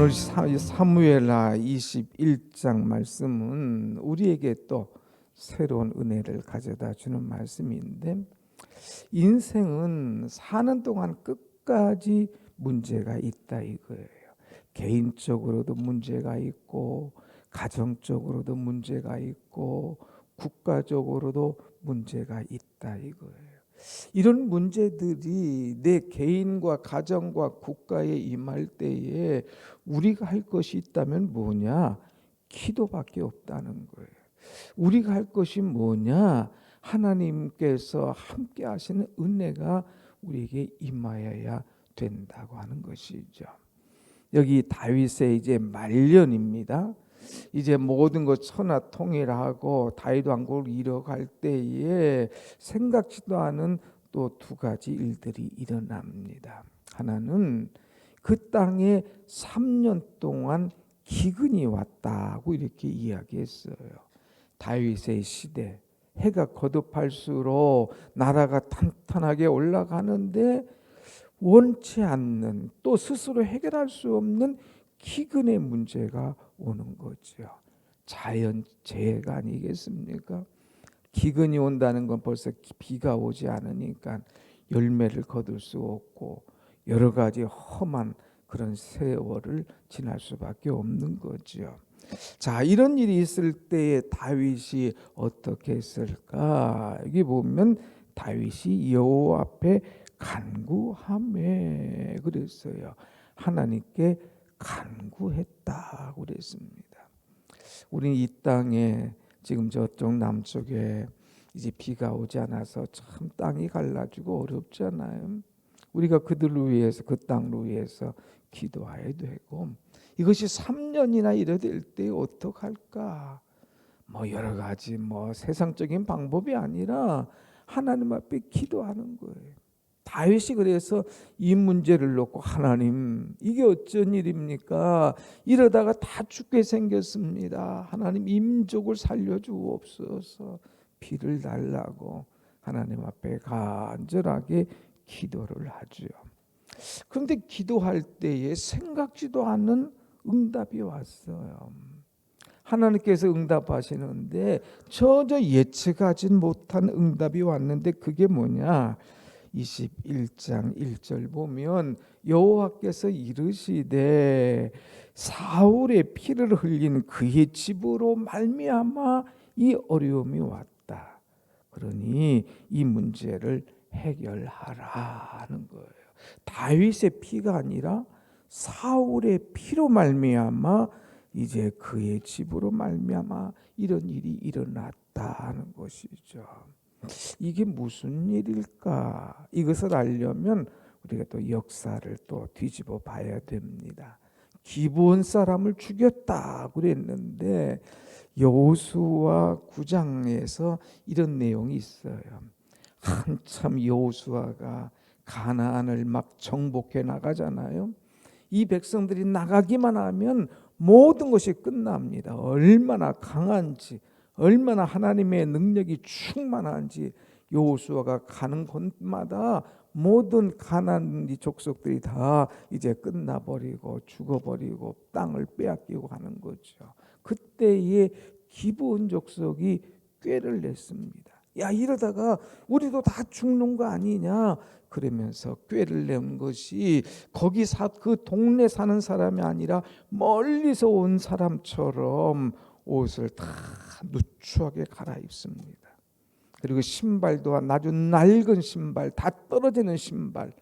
오늘 사무엘하 21장 말씀은 우리에게 또 새로운 은혜를 가져다 주는 말씀인데, 인생은 사는 동안 끝까지 문제가 있다 이거예요. 개인적으로도 문제가 있고, 가정적으로도 문제가 있고, 국가적으로도 문제가 있다 이거예요. 이런 문제들이 내 개인과 가정과 국가에 임할 때에 우리가 할 것이 있다면 뭐냐? 기도밖에 없다는 거예요. 우리가 할 것이 뭐냐? 하나님께서 함께 하시는 은혜가 우리에게 임하여야 된다고 하는 것이죠. 여기 다윗의 이제 말년입니다. 이제 모든 것 천하통일하고 다윗 왕국을 이뤄갈 때에 생각지도 않은 또 두 가지 일들이 일어납니다. 하나는 그 땅에 3년 동안 기근이 왔다고 이렇게 이야기했어요. 다윗의 시대, 해가 거듭할수록 나라가 탄탄하게 올라가는데 원치 않는, 또 스스로 해결할 수 없는 기근의 문제가 오는 거죠. 자연재해가 아니겠습니까? 기근이 온다는 건 벌써 비가 오지 않으니까 열매를 거둘 수 없고 여러 가지 험한 그런 세월을 지날 수밖에 없는 거죠. 자, 이런 일이 있을 때에 다윗이 어떻게 했을까? 여기 보면 다윗이 여호와 앞에 간구하매 그랬어요. 하나님께 간구했다고 그랬습니다. 우리는 이 땅에 지금 저쪽 남쪽에 이제 비가 오지 않아서 참 땅이 갈라지고 어렵잖아요. 우리가 그들을 위해서, 그 땅을 위해서 기도해야 되고, 이것이 3년이나 이래 될 때 어떡할까? 여러 가지 세상적인 방법이 아니라 하나님 앞에 기도하는 거예요. 다윗이 그래서 이 문제를 놓고, 하나님, 이게 어쩐 일입니까? 이러다가 다 죽게 생겼습니다. 하나님, 이 민족을 살려주옵소서. 비를 달라고 하나님 앞에 간절하게 기도를 하죠. 그런데 기도할 때에 생각지도 않은 응답이 왔어요. 하나님께서 응답하시는데 전혀 예측하지 못한 응답이 왔는데, 그게 뭐냐? 21장 1절 보면 여호와께서 이르시되 사울의 피를 흘린 그의 집으로 말미암아 이 어려움이 왔다. 그러니 이 문제를 해결하라는 거예요. 다윗의 피가 아니라 사울의 피로 말미암아 이제 그의 집으로 말미암아 이런 일이 일어났다는 것이죠. 이게 무슨 일일까? 이것을 알려면 우리가 또 역사를 또 뒤집어 봐야 됩니다. 기브온 사람을 죽였다 그랬는데 여호수아 9장에서 이런 내용이 있어요. 한참 여호수아가 가나안을 막 정복해 나가잖아요. 이 백성들이 나가기만 하면 모든 것이 끝납니다. 얼마나 강한지, 얼마나 하나님의 능력이 충만한지, 여호수아가 가는 곳마다 모든 가나안 족속들이 다 이제 끝나버리고 죽어버리고 땅을 빼앗기고 하는 거죠. 그때에 기브온 족속이 꾀를 냈습니다. 야, 이러다가 우리도 다 죽는 거 아니냐? 그러면서 꾀를 낸 것이 그 동네 사는 사람이 아니라 멀리서 온 사람처럼 옷을 다 누추하게 갈아입습니다. 그리고 신발도 아주 낡은 신발, 다 떨어지는 신발,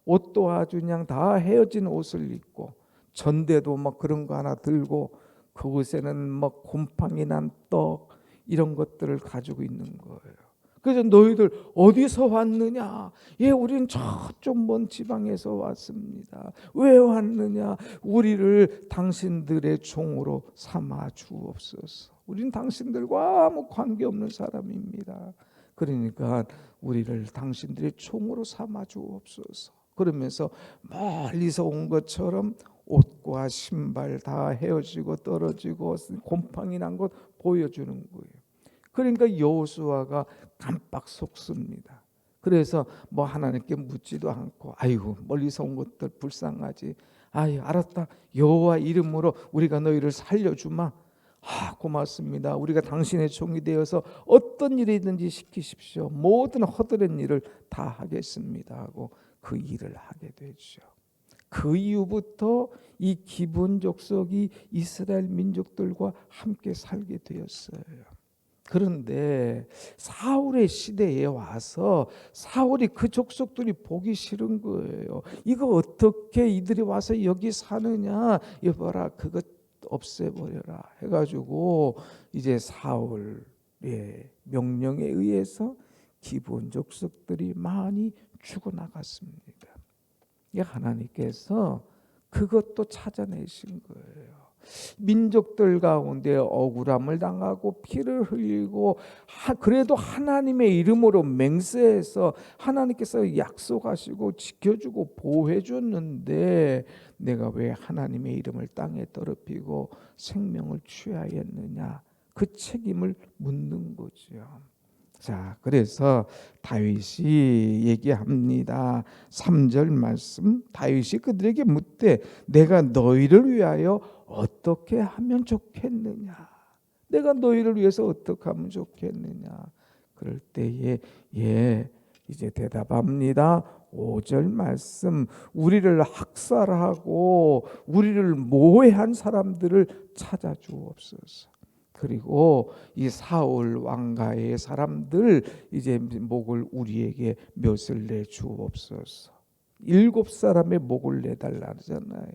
옷도 아주 그냥 다 헤어진 옷을 입고, 전대도 그런 거 하나 들고, 그곳에는 곰팡이 난 떡 이런 것들을 가지고 있는 거예요. 그래서 너희들 어디서 왔느냐? 예, 우리는 저쪽 먼 지방에서 왔습니다. 왜 왔느냐? 우리를 당신들의 종으로 삼아 주옵소서. 우리는 당신들과 아무 관계없는 사람입니다. 그러니까 우리를 당신들의 종으로 삼아 주옵소서. 그러면서 멀리서 온 것처럼 옷과 신발 다 헤어지고 떨어지고 곰팡이 난 것 보여주는 거예요. 그러니까 여호수아가 깜빡 속습니다. 그래서 하나님께 묻지도 않고, 아이고 멀리서 온 것들 불쌍하지, 아유, 알았다. 여호와 이름으로 우리가 너희를 살려주마. 고맙습니다. 우리가 당신의 종이 되어서 어떤 일이든지 시키십시오. 모든 허드렛 일을 다 하겠습니다 하고 그 일을 하게 되죠. 그 이후부터 이 기브온 족속이 이스라엘 민족들과 함께 살게 되었어요. 그런데 사울의 시대에 와서 사울이 그 족속들이 보기 싫은 거예요. 이거 어떻게 이들이 와서 여기 사느냐, 여봐라 그것 없애버려라 해가지고 이제 사울의 명령에 의해서 기브온 족속들이 많이 죽어나갔습니다. 하나님께서 그것도 찾아내신 거예요. 민족들 가운데 억울함을 당하고 피를 흘리고 그래도 하나님의 이름으로 맹세해서 하나님께서 약속하시고 지켜주고 보호해 줬는데 내가 왜 하나님의 이름을 땅에 더럽히고 생명을 취하였느냐, 그 책임을 묻는 거죠. 자, 그래서 다윗이 얘기합니다. 3절 말씀, 다윗이 그들에게 묻되 내가 너희를 위하여 어떻게 하면 좋겠느냐, 내가 너희를 위해서 어떻게 하면 좋겠느냐. 그럴 때에 이제 대답합니다. 5절 말씀, 우리를 학살하고 우리를 모해한 사람들을 찾아 주옵소서. 그리고 이 사울 왕가의 사람들 이제 목을 우리에게 몇을 내 주옵소서. 7사람의 목을 내달라잖아요.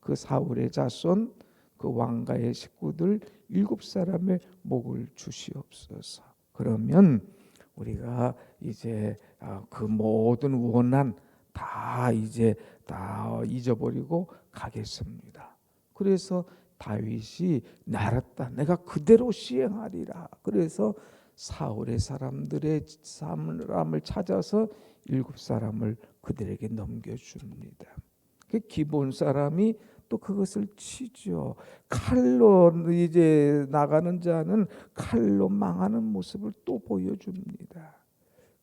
그 사울의 자손, 그 왕가의 식구들 7사람의 목을 주시옵소서. 그러면 우리가 이제 그 모든 원한 다 이제 다 잊어버리고 가겠습니다. 그래서 다윗이 알았다, 내가 그대로 시행하리라. 그래서 사울의 사람을 찾아서 7사람을 그들에게 넘겨줍니다. 그 기브온 사람이 또 그것을 치죠. 칼로 이제 나가는 자는 칼로 망하는 모습을 또 보여줍니다.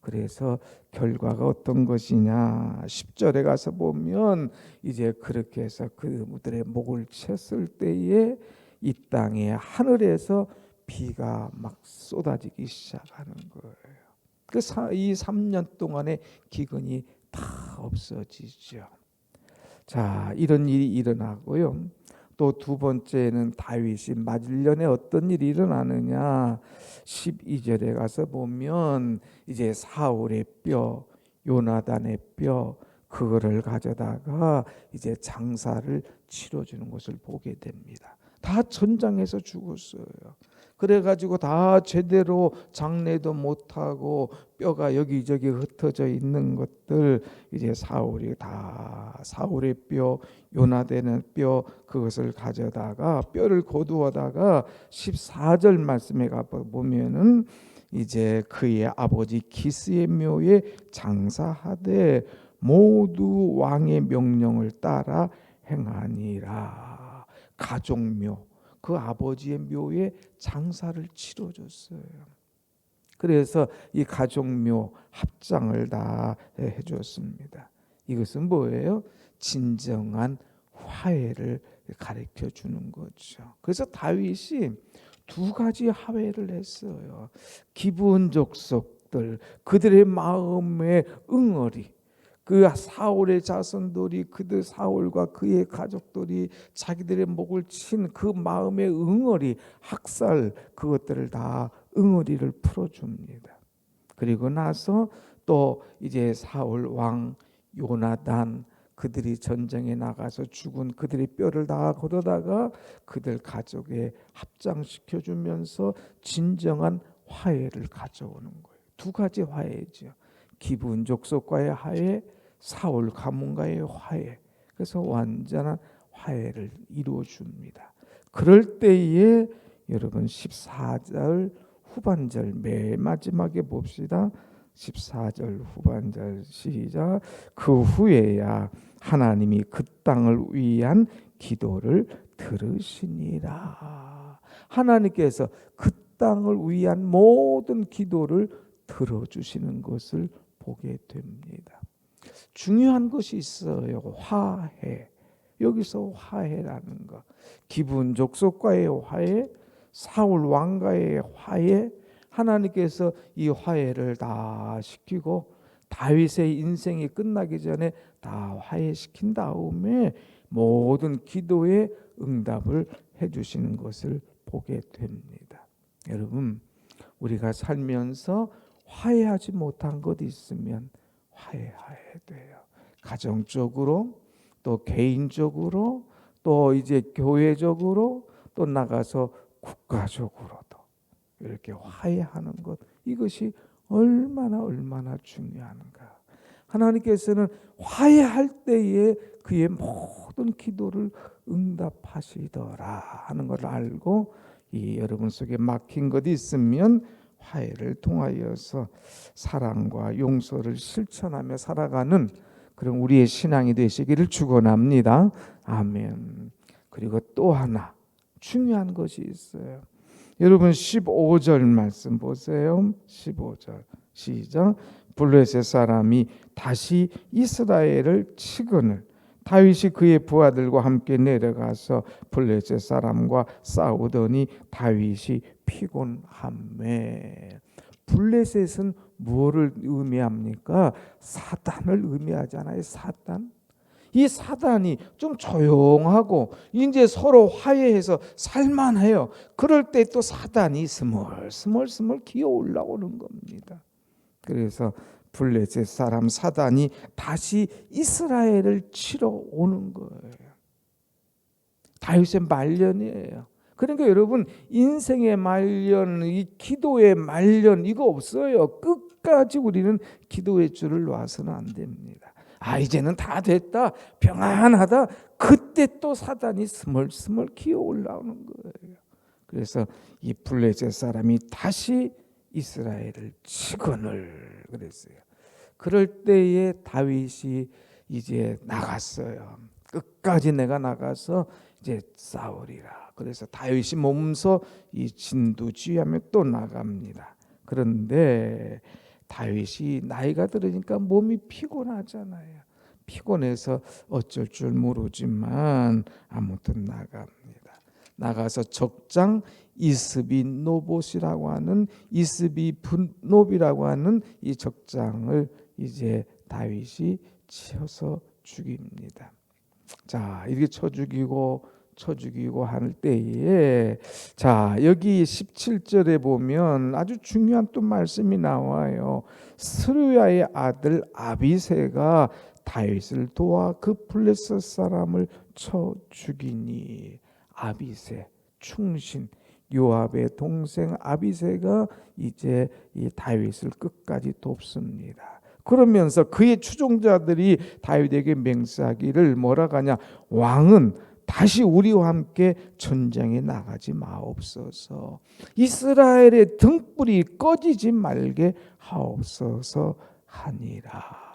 그래서 결과가 어떤 것이냐, 10절에 가서 보면 이제 그렇게 해서 그들의 목을 쳤을 때에 이 땅에 하늘에서 비가 막 쏟아지기 시작하는 거예요. 이 3년 동안의 기근이 다 없어지죠. 자, 이런 일이 일어나고요. 또 두 번째는 다윗이 맞으려에 어떤 일이 일어나느냐, 12절에 가서 보면 이제 사울의 뼈, 요나단의 뼈, 그거를 가져다가 이제 장사를 치러주는 것을 보게 됩니다. 다 전장에서 죽었어요. 그래가지고 다 제대로 장례도 못하고 뼈가 여기저기 흩어져 있는 것들, 이제 사울이 다 사울의 뼈, 요나단의 뼈, 그것을 가져다가 뼈를 거두어다가 14절 말씀에 가 보면은 이제 그의 아버지 기스의 묘에 장사하되 모두 왕의 명령을 따라 행하니라. 가족묘, 그 아버지의 묘에 장사를 치러줬어요. 그래서 이 가족묘 합장을 다 해줬습니다. 이것은 뭐예요? 진정한 화해를 가르쳐 주는 거죠. 그래서 다윗이 2가지 화해를 했어요. 기브온 족속들, 그들의 마음의 응어리, 그 사울의 자손들이, 그들 사울과 그의 가족들이 자기들의 목을 친 그 마음의 응어리, 학살, 그것들을 다 응어리를 풀어줍니다. 그리고 나서 또 이제 사울 왕 요나단, 그들이 전쟁에 나가서 죽은 그들의 뼈를 다 걷어다가 그들 가족에 합장시켜주면서 진정한 화해를 가져오는 거예요. 2가지 화해죠. 기브온 족속과의 화해, 사울 가문과의 화해. 그래서 완전한 화해를 이루어 줍니다. 그럴 때에 여러분 14절 후반절 맨 마지막에 봅시다. 14절 후반절 시작. 그 후에야 하나님이 그 땅을 위한 기도를 들으시니라. 하나님께서 그 땅을 위한 모든 기도를 들어주시는 것을 보게 됩니다. 중요한 것이 있어요. 화해. 여기서 화해라는 것, 기브온 족속과의 화해, 사울 왕과의 화해, 하나님께서 이 화해를 다 시키고 다윗의 인생이 끝나기 전에 다 화해시킨 다음에 모든 기도에 응답을 해주시는 것을 보게 됩니다. 여러분, 우리가 살면서 화해하지 못한 것 있으면 화해해야 돼요. 가정적으로, 또 개인적으로, 또 이제 교회적으로, 또 나가서 국가적으로도 이렇게 화해하는 것, 이것이 얼마나 중요한가. 하나님께서는 화해할 때에 그의 모든 기도를 응답하시더라 하는 걸 알고, 이 여러분 속에 막힌 것이 있으면 화해를 통하여서 사랑과 용서를 실천하며 살아가는 그런 우리의 신앙이 되시기를 축원합니다. 아멘. 그리고 또 하나 중요한 것이 있어요. 여러분 15절 말씀 보세요. 15절 시작. 블레셋 사람이 다시 이스라엘을 치거늘 다윗이 그의 부하들과 함께 내려가서 블레셋 사람과 싸우더니 다윗이 피곤하매. 블레셋은 무엇을 의미합니까? 사단을 의미하잖아요. 사단. 이 사단이 좀 조용하고 이제 서로 화해해서 살만해요. 그럴 때 또 사단이 스멀스멀 기어 올라오는 겁니다. 그래서 블레셋 사람 사단이 다시 이스라엘을 치러 오는 거예요. 다윗의 말년이에요. 그러니까 여러분, 인생의 말년, 이 기도의 말년, 이거 없어요. 끝까지 우리는 기도의 줄을 놔서는 안 됩니다. 이제는 다 됐다, 평안하다, 그때 또 사단이 스멀스멀 기어 올라오는 거예요. 그래서 이 블레셋 사람이 다시 이스라엘을 치거늘 그랬어요. 그럴 때에 다윗이 이제 나갔어요. 끝까지 내가 나가서 이제 싸우리라. 그래서 다윗이 몸서 이 진두지휘하며 또 나갑니다. 그런데 다윗이 나이가 들으니까 몸이 피곤하잖아요. 피곤해서 어쩔 줄 모르지만 아무튼 나갑니다. 나가서 적장 이스비노봇이라고 하는 이스비분노비라고 하는 이 적장을 이제 다윗이 치어서 죽입니다. 자, 이렇게 쳐 죽이고 할 때에, 자, 여기 17절에 보면 아주 중요한 또 말씀이 나와요. 스루야의 아들 아비새가 다윗을 도와 그 블레셋 사람을 쳐 죽이니. 아비새, 충신, 요압의 동생 아비새가 이제 이 다윗을 끝까지 돕습니다. 그러면서 그의 추종자들이 다윗에게 맹세하기를 뭐라고 하냐? 왕은 다시 우리와 함께 전쟁에 나가지 마옵소서. 이스라엘의 등불이 꺼지지 말게 하옵소서 하니라.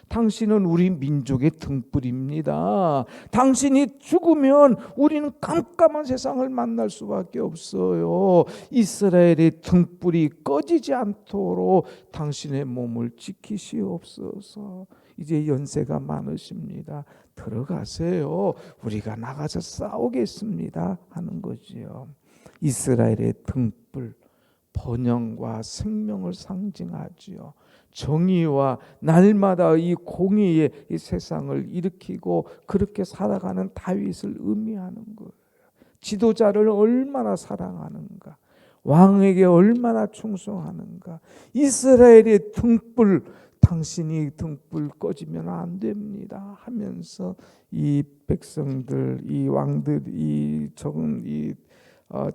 당신은 우리 민족의 등불입니다. 당신이 죽으면 우리는 깜깜한 세상을 만날 수밖에 없어요. 이스라엘의 등불이 꺼지지 않도록 당신의 몸을 지키시옵소서. 이제 연세가 많으십니다. 들어가세요. 우리가 나가서 싸우겠습니다 하는 거지요. 이스라엘의 등불, 번영과 생명을 상징하지요. 정의와 날마다 이 공의의 이 세상을 일으키고 그렇게 살아가는 다윗을 의미하는 거예요. 지도자를 얼마나 사랑하는가, 왕에게 얼마나 충성하는가. 이스라엘의 등불, 당신이 등불 꺼지면 안 됩니다 하면서 이 백성들, 이 왕들, 이 적은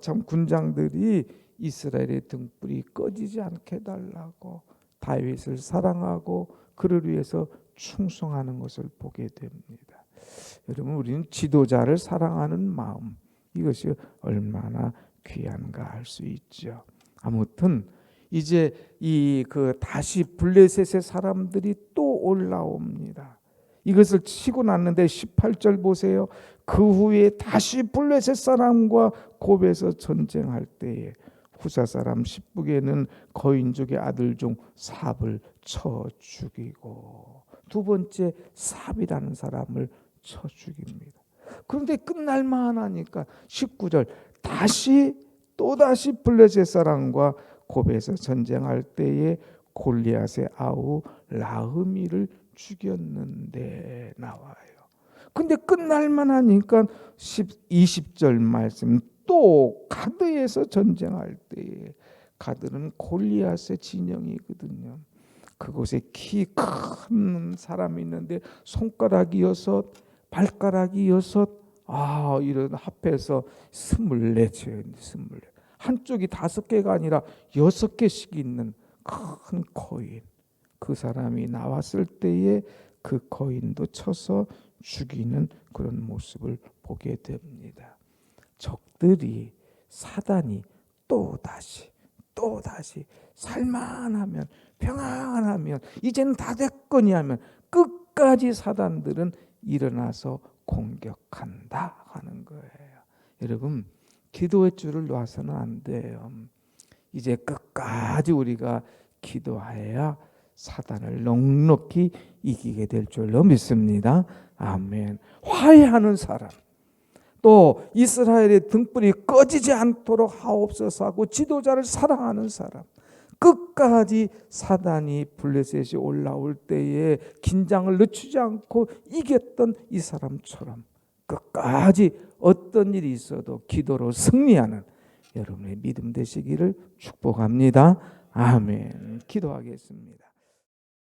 참 군장들이 이스라엘의 등불이 꺼지지 않게 해달라고 다윗을 사랑하고 그를 위해서 충성하는 것을 보게 됩니다. 여러분, 우리는 지도자를 사랑하는 마음, 이것이 얼마나 귀한가 알 수 있죠. 아무튼 이제 다시 블레셋의 사람들이 또 올라옵니다. 이것을 치고 났는데 18절 보세요. 그 후에 다시 블레셋 사람과 곱에서 전쟁할 때에 후사 사람 십북에는 거인족의 아들 중 삽을 쳐 죽이고, 두 번째 삽이라는 사람을 쳐 죽입니다. 그런데 끝날만 하니까 19절 또다시 블레셋 사람과 고베에서 전쟁할 때에 골리앗의 아우 라흐미를 죽였는데 나와요. 근데 끝날만 하니까 20절 말씀 또 가드에서 전쟁할 때에 가드는 골리앗의 진영이거든요. 그곳에 키 큰 사람이 있는데 손가락이 6, 발가락이 6, 이런 합해서 24채, 24. 한쪽이 5개가 아니라 6개씩 있는 큰 거인. 그 사람이 나왔을 때에 그 거인도 쳐서 죽이는 그런 모습을 보게 됩니다. 적들이, 사단이 또다시 살만하면, 평안하면, 이제는 다 됐거니 하면 끝까지 사단들은 일어나서 공격한다 하는 거예요. 여러분, 기도의 줄을 놔서는 안 돼요. 이제 끝까지 우리가 기도해야 사단을 넉넉히 이기게 될 줄로 믿습니다. 아멘. 화해하는 사람, 또 이스라엘의 등불이 꺼지지 않도록 하옵소서 하고 지도자를 사랑하는 사람, 끝까지 사단이 블레셋이 올라올 때에 긴장을 늦추지 않고 이겼던 이 사람처럼 끝까지 어떤 일이 있어도 기도로 승리하는 여러분의 믿음 되시기를 축복합니다. 아멘. 기도하겠습니다.